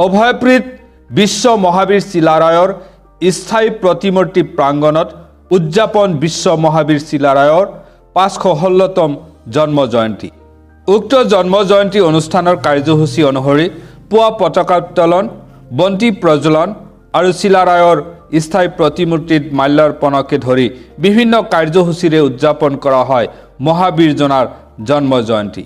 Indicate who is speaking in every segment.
Speaker 1: অভয়পুৰীত বিশ্ব মহাবীৰ চিলাৰায়ৰ স্থায়ী প্ৰতিমূৰ্তি প্ৰাংগণত উদযাপন বিশ্ব মহাবীৰ চিলাৰায়ৰ ৫১৬তম জন্ম জয়ন্তী। উক্ত জন্ম জয়ন্তী অনুষ্ঠানৰ কাৰ্যসূচী অনুসৰি পুৱা পতাকা উত্তোলন, বন্তি প্ৰজ্বলন আৰু চিলাৰায়ৰ স্থায়ী প্ৰতিমূৰ্তিত মাল্যাৰ্পণকে ধৰি বিভিন্ন কাৰ্যসূচীৰে উদযাপন কৰা হয় মহাবীৰজনাৰ জন্ম জয়ন্তী।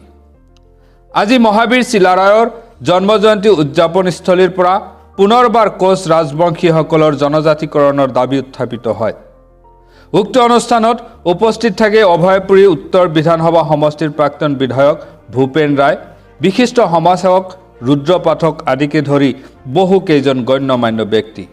Speaker 1: আজি মহাবীৰ চিলাৰায়ৰ জন্ম জয়ন্তী উদযাপনস্থলীৰ পৰা পুনৰবাৰ কোচ ৰাজবংশীসকলৰ জনজাতিকৰণৰ দাবী উত্থাপিত হয়। উক্ত অনুষ্ঠানত উপস্থিত থাকে অভয়পুৰী উত্তৰ বিধানসভা সমষ্টিৰ প্ৰাক্তন বিধায়ক ভূপেন ৰায়, বিশিষ্ট সমাজসেৱক ৰুদ্ৰ পাঠক আদিকে ধৰি বহু কেইজন গণ্যমান্য ব্যক্তি।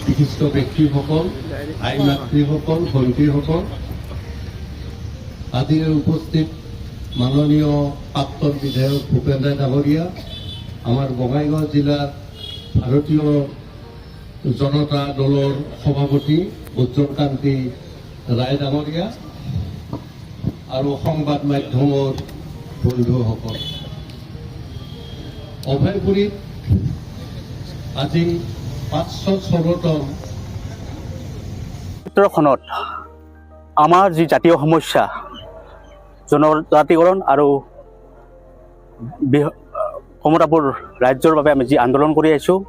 Speaker 2: বিশিষ্ট ব্যক্তিসকল, আই মাতৃসকল, ভণ্টিসকল আদিৰে উপস্থিত মাননীয় প্ৰাক্তন বিধায়ক ভূপেন ৰায় ডাঙৰীয়া, আমাৰ বঙাইগাঁও জিলাৰ ভাৰতীয় জনতা দলৰ সভাপতি উজ্জ্বল কান্তি ৰায় ডাঙৰীয়া আৰু সংবাদ মাধ্যমৰ বন্ধুসকল, অভয়পুৰীত আজি ৫১৬তম
Speaker 3: ক্ষেত্ৰখনত আমাৰ যি জাতীয় সমস্যা জনজাতিকৰণ আৰু কমতাপুৰ ৰাজ্যৰ বাবে আমি যি আন্দোলন কৰি আহিছোঁ,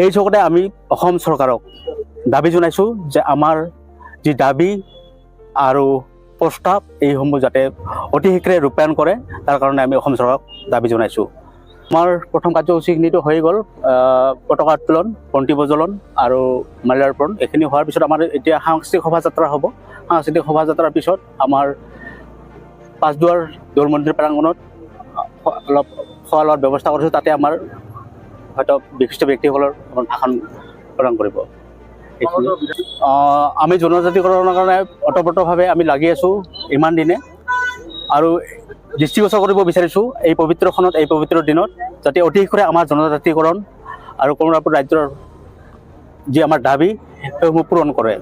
Speaker 3: এই চকতে আমি অসম চৰকাৰক দাবী জনাইছোঁ যে আমাৰ যি দাবী আৰু প্ৰস্তাৱ এইসমূহ যাতে অতি শীঘ্ৰে ৰূপায়ণ কৰে, তাৰ কাৰণে আমি অসম চৰকাৰক দাবী জনাইছোঁ। আমাৰ প্ৰথম কাৰ্যসূচীখিনিতো হৈ গ'ল, পতাকা উত্তোলন, বন্তি প্ৰজ্বলন আৰু মাল্যাৰ্পণ। এইখিনি হোৱাৰ পিছত আমাৰ এতিয়া সাংস্কৃতিক শোভাযাত্ৰা হ'ব। সাংস্কৃতিক শোভাযাত্ৰাৰ পিছত আমাৰ পাঁচদুৱাৰ দৌল মন্দিৰ প্ৰাংগণত অলপ খোৱা লোৱাৰ ব্যৱস্থা কৰিছোঁ। তাতে আমাৰ হয়তো বিশিষ্ট ব্যক্তিসকলৰ ভাষণ প্ৰদান কৰিব। আমি জনজাতিকৰণৰ কাৰণে ওতঃপ্ৰোতভাৱে আমি লাগি আছোঁ ইমান দিনে, আৰু দৃষ্টিগোচৰ কৰিব বিচাৰিছোঁ এই পবিত্ৰখনত, এই পবিত্ৰ দিনত যাতে অতি শীঘ্ৰে আমাৰ জনজাতিকৰণ আৰু কমতাপুৰ ৰাজ্যৰ যি আমাৰ দাবী সেইসমূহ পূৰণ কৰে।